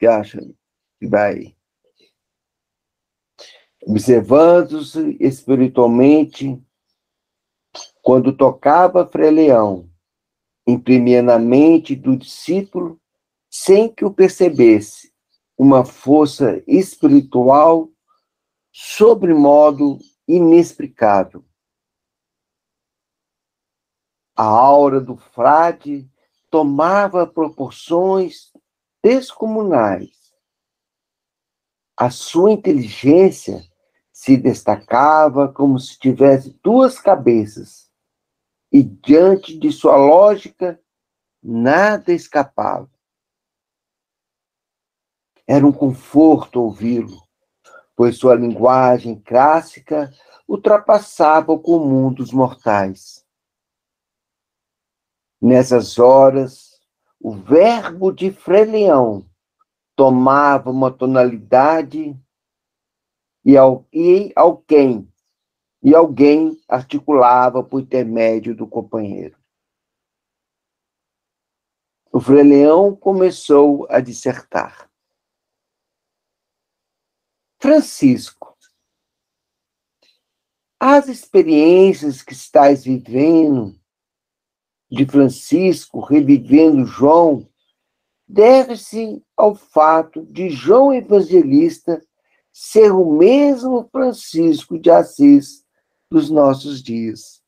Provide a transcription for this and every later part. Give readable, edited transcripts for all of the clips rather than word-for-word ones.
que acha que vai observando-se espiritualmente, quando tocava Frei Leão, imprimia na mente do discípulo, sem que o percebesse, uma força espiritual sobremodo inexplicável. A aura do frade tomava proporções descomunais. A sua inteligência se destacava como se tivesse duas cabeças, e diante de sua lógica, nada escapava. Era um conforto ouvi-lo, pois sua linguagem clássica ultrapassava o comum dos mortais. Nessas horas, o verbo de Frei Leão tomava uma tonalidade e alguém articulava por intermédio do companheiro. O Frei Leão começou a dissertar. Francisco, as experiências que estás vivendo de Francisco, revivendo João, deve-se ao fato de João Evangelista ser o mesmo Francisco de Assis dos nossos dias.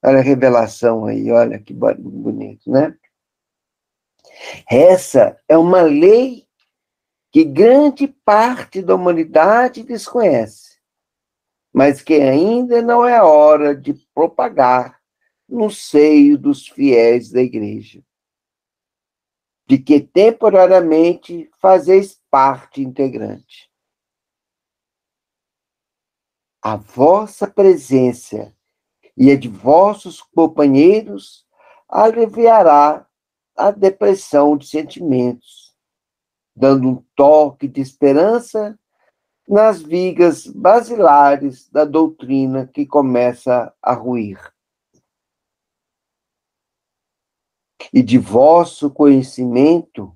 Olha a revelação aí, olha que bonito, né? Essa é uma lei que grande parte da humanidade desconhece, mas que ainda não é hora de propagar no seio dos fiéis da Igreja, de que temporariamente fazeis parte integrante. A vossa presença e a de vossos companheiros aliviará a depressão de sentimentos, dando um toque de esperança nas vigas basilares da doutrina que começa a ruir. E de vosso conhecimento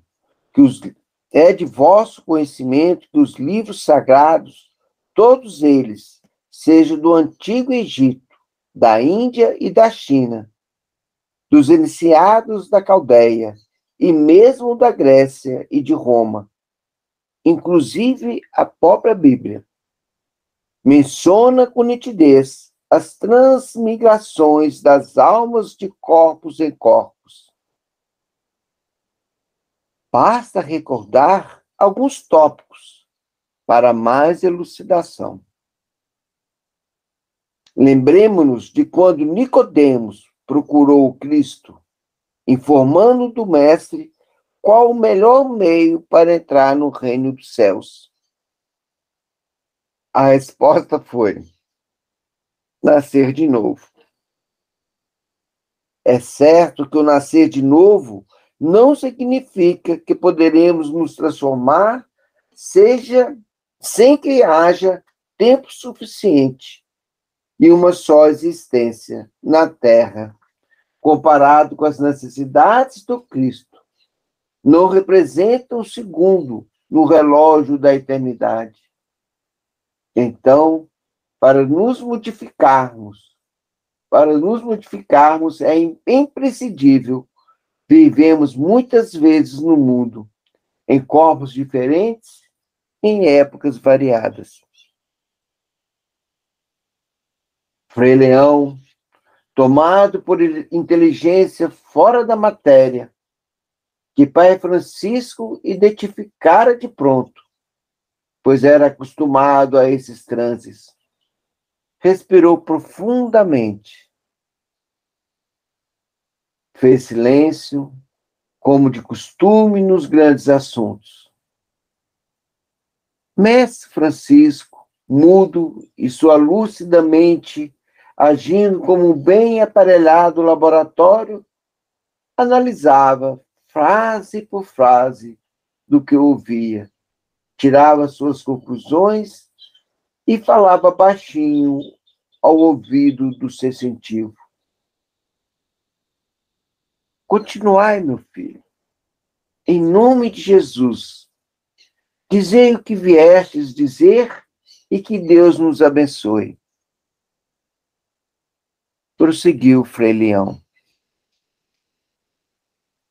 de vosso conhecimento que os livros sagrados, todos eles, sejam do Antigo Egito, da Índia e da China, dos iniciados da Caldeia e mesmo da Grécia e de Roma, inclusive a própria Bíblia, menciona com nitidez as transmigrações das almas de corpos em corpos. Basta recordar alguns tópicos para mais elucidação. Lembremos-nos de quando Nicodemos procurou o Cristo, informando do Mestre qual o melhor meio para entrar no reino dos céus. A resposta foi: nascer de novo. É certo que o nascer de novo não significa que poderemos nos transformar, seja sem que haja tempo suficiente e uma só existência na Terra, comparado com as necessidades do Cristo. Não representa um segundo no relógio da eternidade. Então, para nos modificarmos é imprescindível vivemos muitas vezes no mundo, em corpos diferentes, em épocas variadas. Frei Leão, tomado por inteligência fora da matéria, que Pai Francisco identificara de pronto, pois era acostumado a esses transes, respirou profundamente, fez silêncio, como de costume nos grandes assuntos. Mestre Francisco, mudo e sua lúcida mente, agindo como um bem aparelhado laboratório, analisava frase por frase do que ouvia, tirava suas conclusões e falava baixinho ao ouvido do em nome de Jesus, dizei o que viestes dizer e que Deus nos abençoe. Prosseguiu Frei Leão,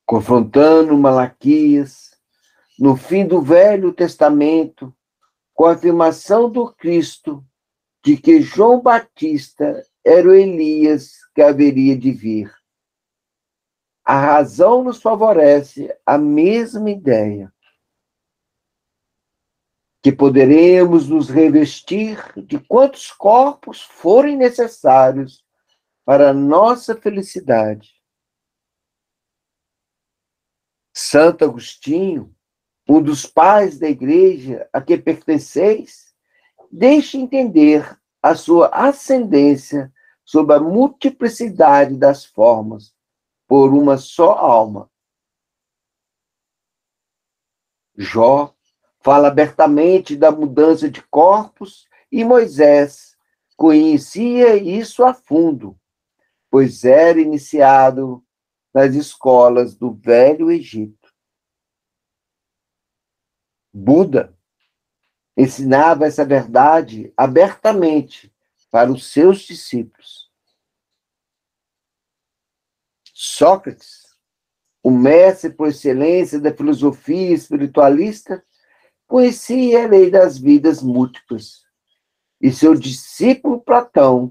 confrontando Malaquias, no fim do Velho Testamento, com a afirmação do Cristo de que João Batista era o Elias que haveria de vir. A razão nos favorece a mesma ideia, que poderemos nos revestir de quantos corpos forem necessários para a nossa felicidade. Santo Agostinho, um dos pais da igreja a que pertenceis, deixa entender a sua ascendência sobre a multiplicidade das formas por uma só alma. Jó fala abertamente da mudança de corpos e Moisés conhecia isso a fundo, pois era iniciado nas escolas do Velho Egito. Buda ensinava essa verdade abertamente para os seus discípulos. Sócrates, o mestre por excelência da filosofia espiritualista, conhecia a lei das vidas múltiplas, e seu discípulo Platão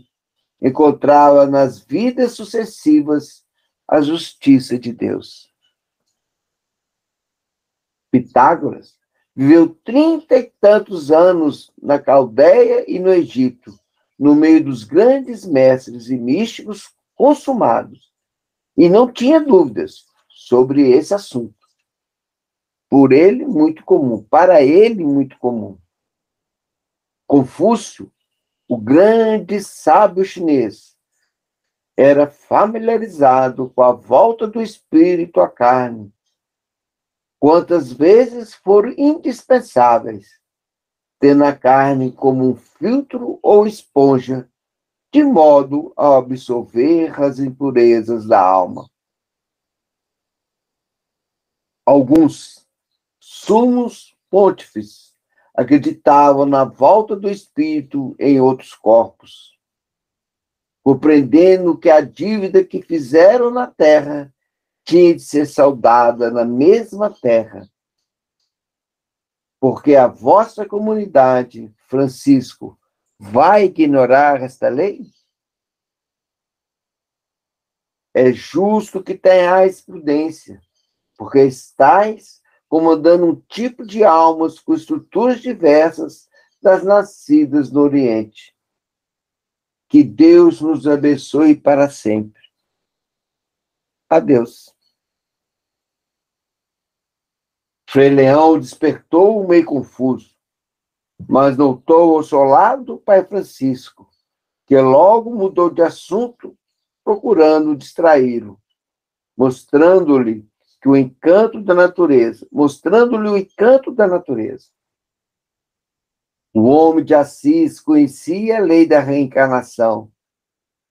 encontrava nas vidas sucessivas a justiça de Deus. Pitágoras viveu 30 e tantos anos na Caldeia e no Egito, no meio dos grandes mestres e místicos consumados, e não tinha dúvidas sobre esse assunto. Por ele, muito comum. Para ele, muito comum. Confúcio, o grande sábio chinês, era familiarizado com a volta do espírito à carne, quantas vezes foram indispensáveis, tendo a carne como um filtro ou esponja, de modo a absorver as impurezas da alma. Alguns sumos pontífices acreditavam na volta do espírito em outros corpos, compreendendo que a dívida que fizeram na terra tinha de ser saldada na mesma terra. Porque a vossa comunidade, Francisco, vai ignorar esta lei? É justo que tenhais prudência, porque estáis comandando um tipo de almas com estruturas diversas das nascidas no Oriente. Que Deus nos abençoe para sempre. Adeus. Frei Leão despertou meio confuso, mas notou ao seu lado o pai Francisco, que logo mudou de assunto, procurando distraí-lo, mostrando-lhe o encanto da natureza. O homem de Assis conhecia a lei da reencarnação,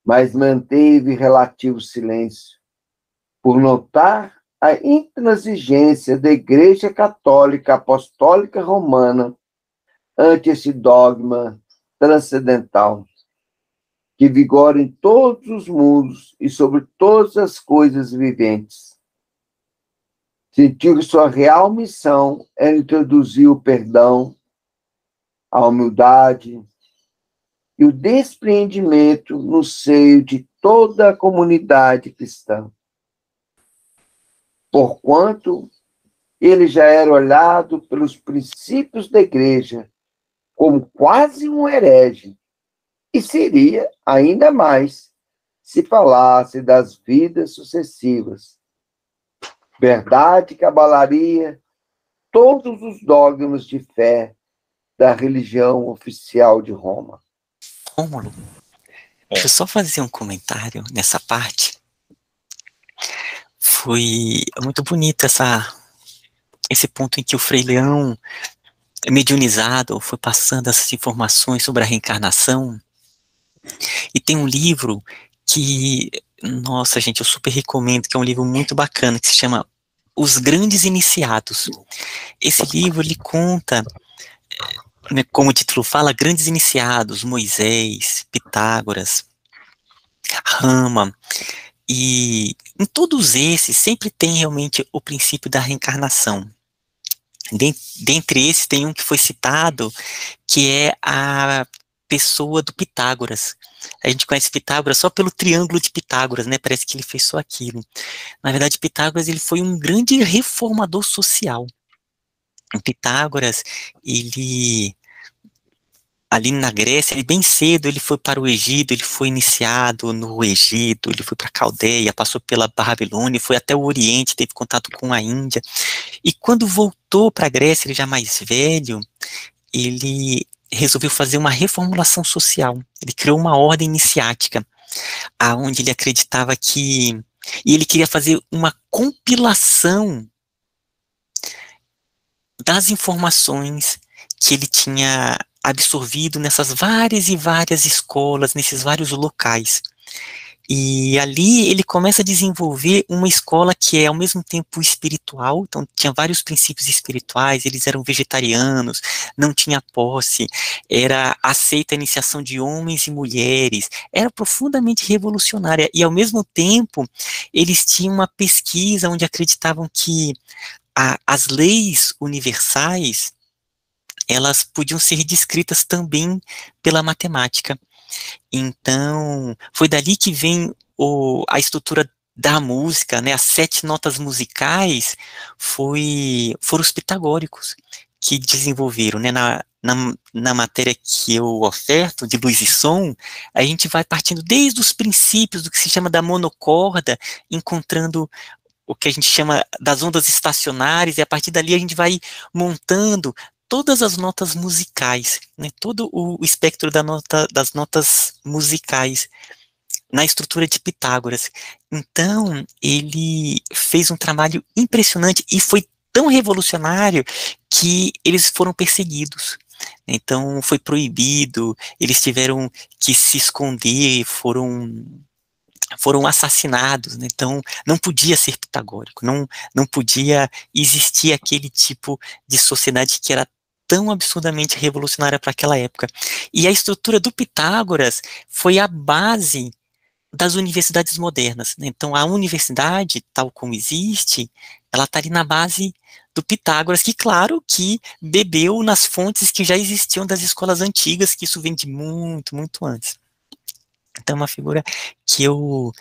mas manteve relativo silêncio, por notar a intransigência da Igreja Católica Apostólica Romana ante esse dogma transcendental, que vigora em todos os mundos e sobre todas as coisas viventes. Sentiu que sua real missão era introduzir o perdão, a humildade e o despreendimento no seio de toda a comunidade cristã. Porquanto ele já era olhado pelos princípios da igreja como quase um herege, e seria ainda mais se falasse das vidas sucessivas. Verdade que abalaria todos os dogmas de fé da religião oficial de Roma. Rômulo, deixa eu só fazer um comentário nessa parte. Foi muito bonito esse ponto em que o Frei Leão, mediunizado, foi passando essas informações sobre a reencarnação. E tem um livro que, nossa gente, eu super recomendo, que é um livro muito bacana, que se chama Os Grandes Iniciados. Esse livro, ele conta, né, como o título fala, grandes iniciados, Moisés, Pitágoras, Rama, e em todos esses sempre tem realmente o princípio da reencarnação. Dentre esses tem um que foi citado, que é a pessoa do Pitágoras. A gente conhece Pitágoras só pelo triângulo de Pitágoras, né? Parece que ele fez só aquilo. Na verdade, Pitágoras, ele foi um grande reformador social. O Pitágoras, ele, ali na Grécia, ele bem cedo, ele foi para o Egito, ele foi iniciado no Egito, ele foi para a Caldeia, passou pela Babilônia, foi até o Oriente, teve contato com a Índia. E quando voltou para a Grécia, ele já mais velho, ele resolveu fazer uma reformulação social. Ele criou uma ordem iniciática, aonde ele acreditava que... E ele queria fazer uma compilação das informações que ele tinha absorvido nessas várias e várias escolas, nesses vários locais. E ali ele começa a desenvolver uma escola que é ao mesmo tempo espiritual, então tinha vários princípios espirituais, eles eram vegetarianos, não tinha posse, era aceita a iniciação de homens e mulheres, era profundamente revolucionária, e ao mesmo tempo eles tinham uma pesquisa onde acreditavam que as leis universais, elas podiam ser descritas também pela matemática. Então, foi dali que vem a estrutura da música, né? As 7 notas musicais foram os pitagóricos que desenvolveram, né? Na matéria que eu oferto, de luz e som, a gente vai partindo desde os princípios do que se chama da monocorda, encontrando o que a gente chama das ondas estacionárias, e a partir dali a gente vai montando todas as notas musicais, né, todo o espectro das notas musicais na estrutura de Pitágoras. Então, ele fez um trabalho impressionante e foi tão revolucionário que eles foram perseguidos. Então, foi proibido, eles tiveram que se esconder, foram assassinados, né? Então não podia ser pitagórico, não podia existir aquele tipo de sociedade que era tão absurdamente revolucionária para aquela época. E a estrutura do Pitágoras foi a base das universidades modernas, né? Então a universidade, tal como existe, ela está ali na base do Pitágoras, que claro que bebeu nas fontes que já existiam das escolas antigas, que isso vem de muito, muito antes. Então, é uma figura que eu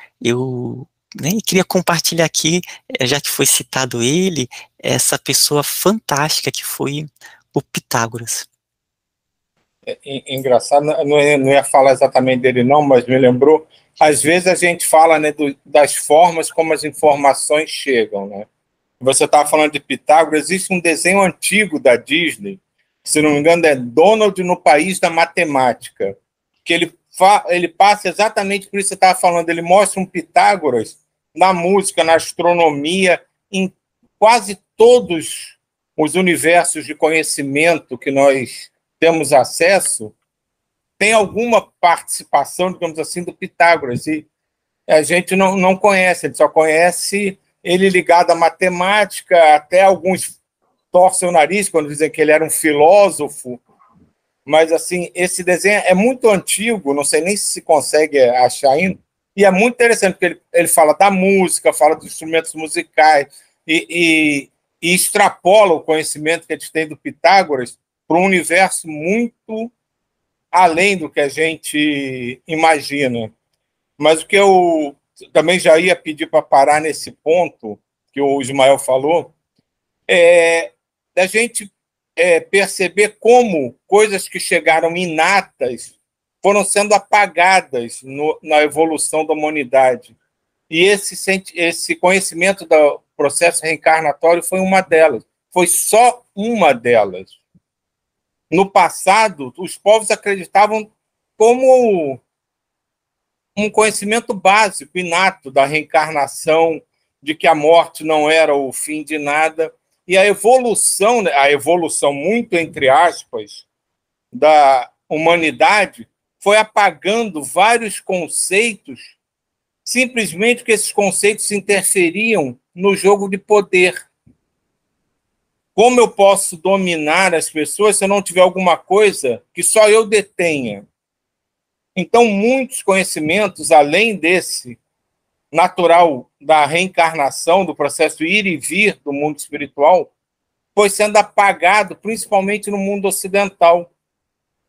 né, queria compartilhar aqui, já que foi citado ele, essa pessoa fantástica que foi o Pitágoras. Engraçado, não ia falar exatamente dele não, mas me lembrou, às vezes a gente fala, né, das formas como as informações chegam, né? Você estava falando de Pitágoras, existe um desenho antigo da Disney, que, se não me engano, é Donald no País da Matemática, que ele passa exatamente por isso que você estava falando, ele mostra um Pitágoras na música, na astronomia, em quase todos os universos de conhecimento que nós temos acesso, tem alguma participação, digamos assim, do Pitágoras, e a gente não conhece, a gente só conhece ele ligado à matemática, até alguns torcem o nariz quando dizem que ele era um filósofo, mas, assim, esse desenho é muito antigo, não sei nem se consegue achar ainda, e é muito interessante, porque ele fala da música, fala dos instrumentos musicais, e extrapola o conhecimento que a gente tem do Pitágoras para um universo muito além do que a gente imagina. Mas o que eu também já ia pedir para parar nesse ponto que o Ismael falou, é da gente perceber como coisas que chegaram inatas foram sendo apagadas na evolução da humanidade. E esse conhecimento do processo reencarnatório foi uma delas. Foi só uma delas. No passado, os povos acreditavam como um conhecimento básico, inato, da reencarnação, de que a morte não era o fim de nada. E a evolução muito entre aspas, da humanidade foi apagando vários conceitos, simplesmente porque esses conceitos interferiam no jogo de poder. Como eu posso dominar as pessoas se eu não tiver alguma coisa que só eu detenha? Então, muitos conhecimentos, além desse natural da reencarnação, do processo ir e vir do mundo espiritual, foi sendo apagado, principalmente no mundo ocidental.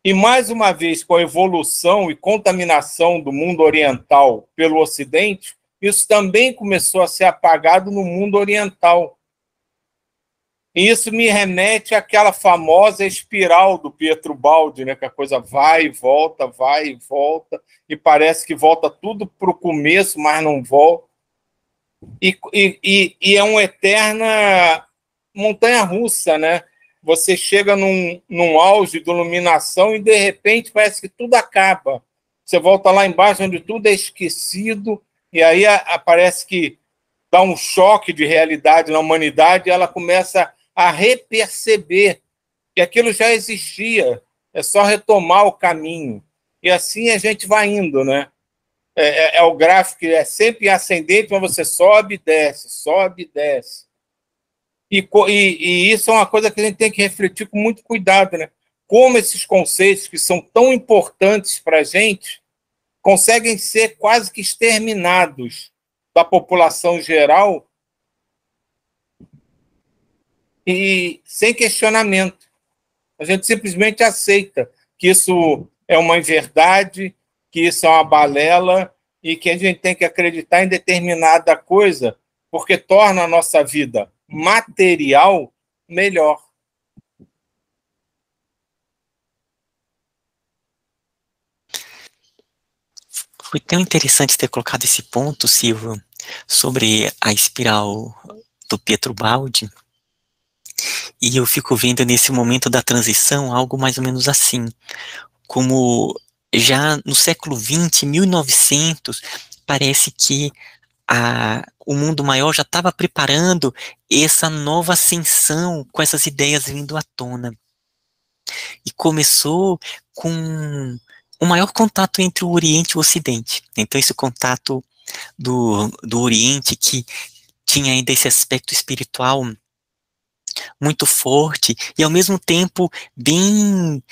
E, mais uma vez, com a evolução e contaminação do mundo oriental pelo Ocidente, isso também começou a ser apagado no mundo oriental. E isso me remete àquela famosa espiral do Pietro Baldi, né, que a coisa vai e volta, e parece que volta tudo para o começo, mas não volta. E é uma eterna montanha-russa, né? Você chega num auge de iluminação e, de repente, parece que tudo acaba. Você volta lá embaixo, onde tudo é esquecido, e aí parece que dá um choque de realidade na humanidade e ela começa a reperceber que aquilo já existia, é só retomar o caminho. E assim a gente vai indo, né? É o gráfico que é sempre ascendente, mas você sobe e desce, sobe e desce. E isso é uma coisa que a gente tem que refletir com muito cuidado, né? Como esses conceitos que são tão importantes para a gente conseguem ser quase que exterminados da população geral e sem questionamento. A gente simplesmente aceita que isso é uma inverdade, que isso é uma balela e que a gente tem que acreditar em determinada coisa porque torna a nossa vida material melhor. Foi tão interessante ter colocado esse ponto, Silvio, sobre a espiral do Pietro Baldi, e eu fico vendo nesse momento da transição algo mais ou menos assim, como já no século XX, 1900, parece que o mundo maior já estava preparando essa nova ascensão com essas ideias vindo à tona. E começou com o maior contato entre o Oriente e o Ocidente. Então, esse contato do Oriente, que tinha ainda esse aspecto espiritual muito forte e, ao mesmo tempo, bem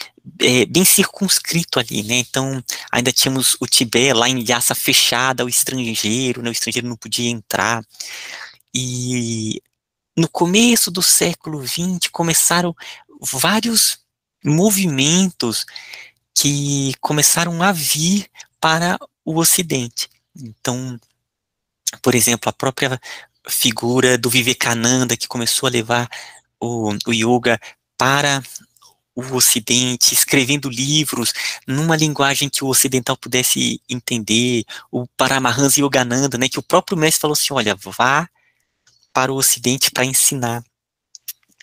circunscrito ali, né? Então, ainda tínhamos o Tibete lá em Lhasa fechada ao estrangeiro, né? O estrangeiro não podia entrar. E no começo do século XX começaram vários movimentos que começaram a vir para o Ocidente. Então, por exemplo, a própria figura do Vivekananda, que começou a levar o yoga para o Ocidente, escrevendo livros numa linguagem que o ocidental pudesse entender, o Paramahansa Yogananda, né, que o próprio mestre falou assim, olha, vá para o Ocidente para ensinar.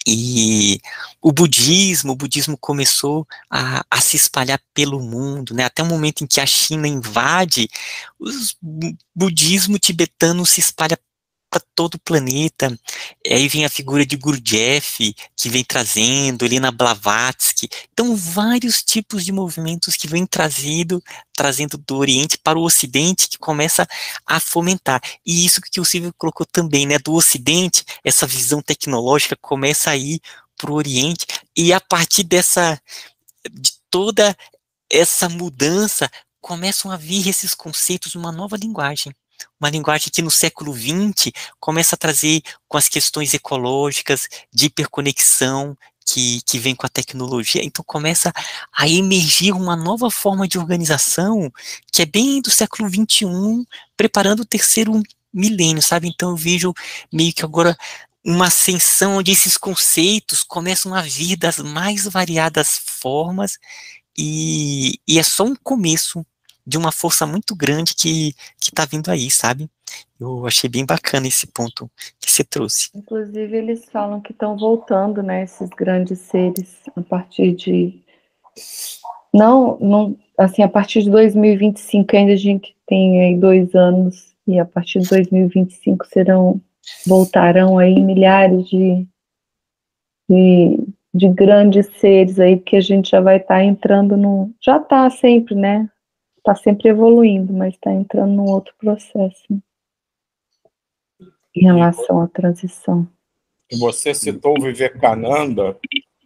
E o budismo começou a se espalhar pelo mundo, né? Até o momento em que a China invade, o budismo tibetano se espalha para todo o planeta. Aí vem a figura de Gurdjieff, que vem trazendo, Helena Blavatsky. Então, vários tipos de movimentos que vêm trazendo do Oriente para o Ocidente, que começa a fomentar. E isso que o Silvio colocou também, né? Do Ocidente, essa visão tecnológica começa a ir para o Oriente, e a partir de toda essa mudança, começam a vir esses conceitos numa nova linguagem. Uma linguagem que no século XX começa a trazer com as questões ecológicas, de hiperconexão, que vem com a tecnologia. Então começa a emergir uma nova forma de organização que é bem do século XXI, preparando o terceiro milênio, sabe? Então eu vejo meio que agora uma ascensão onde esses conceitos começam a vir das mais variadas formas, e é só um começo de uma força muito grande que está vindo aí, sabe? Eu achei bem bacana esse ponto que você trouxe. Inclusive, eles falam que estão voltando, né, esses grandes seres, a partir de... Não, assim, a partir de 2025, ainda a gente tem aí 2 anos, e a partir de 2025 voltarão aí milhares de grandes seres aí, que a gente já vai estar entrando já está sempre, né? Está sempre evoluindo, mas está entrando num outro processo em relação à transição. Você citou o Vivekananda.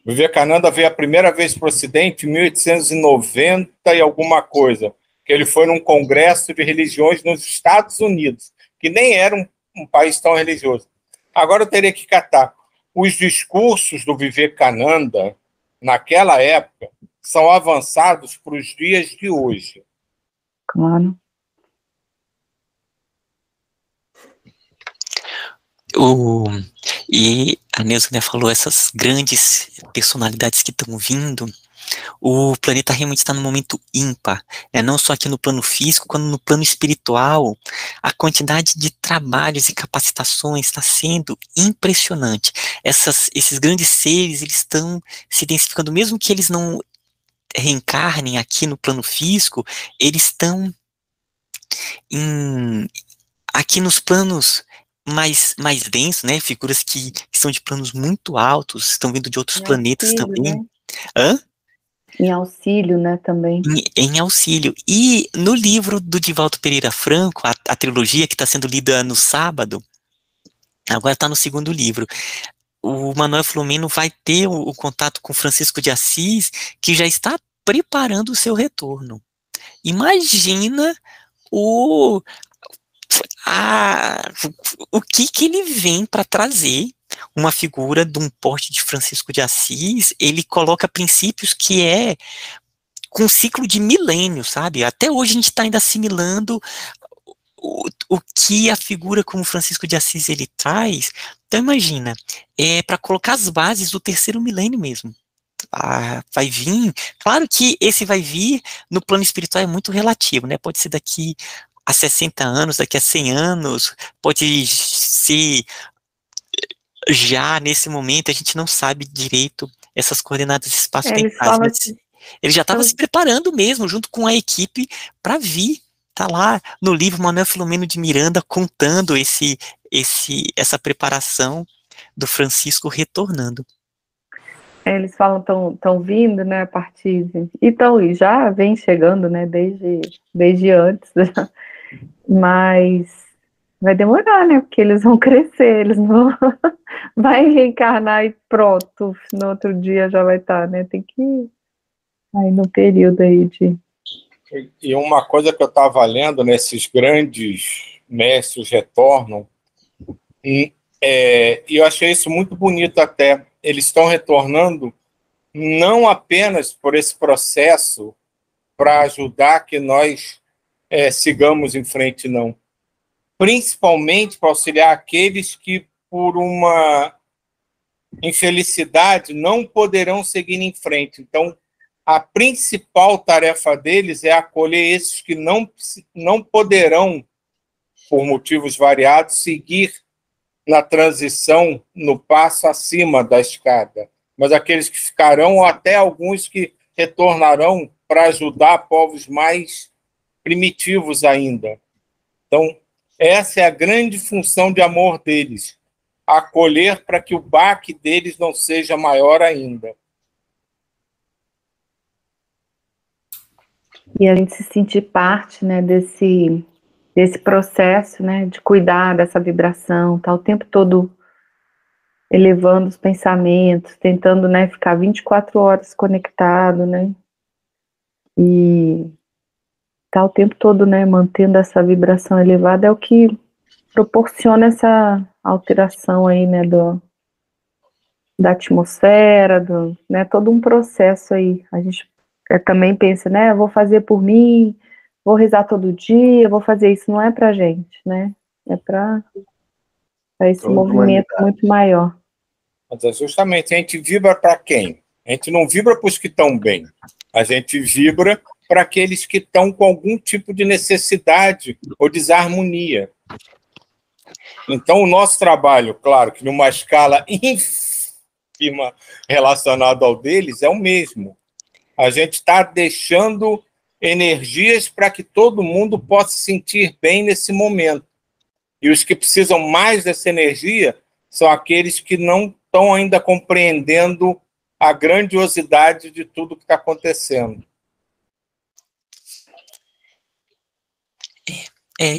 O Vivekananda veio a primeira vez para o Ocidente em 1890 e alguma coisa, que ele foi num congresso de religiões nos Estados Unidos, que nem era um país tão religioso. Agora eu teria que catar. Os discursos do Vivekananda, naquela época, são avançados para os dias de hoje. Claro. E a Neuza, né, falou essas grandes personalidades que estão vindo. O planeta realmente está num momento ímpar, né? Não só aqui no plano físico, quanto no plano espiritual. A quantidade de trabalhos e capacitações está sendo impressionante. Esses grandes seres, eles estão se densificando, mesmo que eles não reencarnem aqui no plano físico, eles estão aqui nos planos mais densos, né? Figuras que são de planos muito altos, estão vindo de outros planetas também. Né? Hã? Em auxílio, né, também. Em auxílio. E no livro do Divaldo Pereira Franco, a trilogia que está sendo lida no sábado, agora está no segundo livro, o Manuel Filomeno vai ter o contato com Francisco de Assis, que já está preparando o seu retorno. Imagina o que ele vem para trazer. Uma figura de um porte de Francisco de Assis, ele coloca princípios que é com um ciclo de milênios, sabe? Até hoje a gente está ainda assimilando o que a figura como Francisco de Assis ele traz. Então imagina, para colocar as bases do terceiro milênio mesmo. Vai vir, claro que esse vai vir no plano espiritual é muito relativo, né? Pode ser daqui a 60 anos, daqui a 100 anos, pode ser já nesse momento, a gente não sabe direito essas coordenadas espaço-temporais, mas Assim, ele já estava se preparando mesmo, junto com a equipe, para vir. Tá lá no livro Manuel Filomeno de Miranda contando essa preparação do Francisco retornando. Eles falam tão vindo, né, a partir e já vem chegando, né, desde antes, mas vai demorar, né, porque eles vão crescer, eles não vai reencarnar e pronto, no outro dia já vai estar, né, tem que ir aí no período aí de... E uma coisa que eu estava lendo, nesses grandes mestres retornam, e eu achei isso muito bonito até, eles estão retornando não apenas por esse processo para ajudar que nós sigamos em frente, não. Principalmente para auxiliar aqueles que, por uma infelicidade, não poderão seguir em frente. Então, a principal tarefa deles é acolher esses que não poderão, por motivos variados, seguir na transição, no passo acima da escada. Mas aqueles que ficarão, ou até alguns que retornarão para ajudar povos mais primitivos ainda. Então, essa é a grande função de amor deles, acolher para que o baque deles não seja maior ainda. E a gente se sentir parte, né, desse processo, né, de cuidar dessa vibração, tá o tempo todo elevando os pensamentos, tentando, né, ficar 24 horas conectado, né, e tá o tempo todo, né, mantendo essa vibração elevada é o que proporciona essa alteração aí, né, da atmosfera, né, todo um processo aí. A gente também pensa, né, vou fazer por mim, vou rezar todo dia, vou fazer isso, não é pra gente, né, é para esse movimento muito maior. Mas é justamente, a gente vibra para quem? A gente não vibra para os que estão bem, a gente vibra para aqueles que estão com algum tipo de necessidade ou desarmonia. Então, o nosso trabalho, claro, que numa escala ínfima relacionada ao deles, é o mesmo. A gente está deixando energias para que todo mundo possa se sentir bem nesse momento. E os que precisam mais dessa energia são aqueles que não estão ainda compreendendo a grandiosidade de tudo que está acontecendo.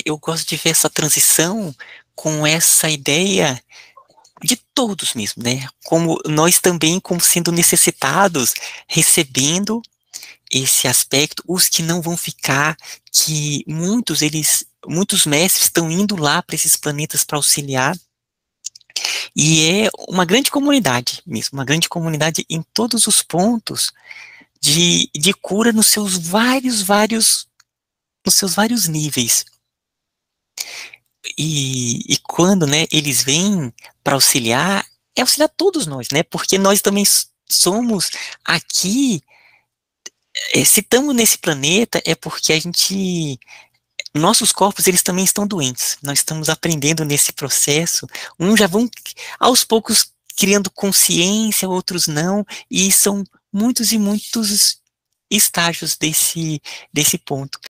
Eu gosto de ver essa transição com essa ideia de todos mesmo, né? Como nós também, como sendo necessitados, recebendo esse aspecto, os que não vão ficar, que muitos mestres estão indo lá para esses planetas para auxiliar, e é uma grande comunidade mesmo, uma grande comunidade em todos os pontos de cura nos seus vários níveis. E quando, né, eles vêm para auxiliar, é auxiliar todos nós, né, porque nós também somos aqui, se estamos nesse planeta, é porque nossos corpos, eles também estão doentes, nós estamos aprendendo nesse processo, uns já vão, aos poucos, criando consciência, outros não, e são muitos e muitos estágios desse ponto.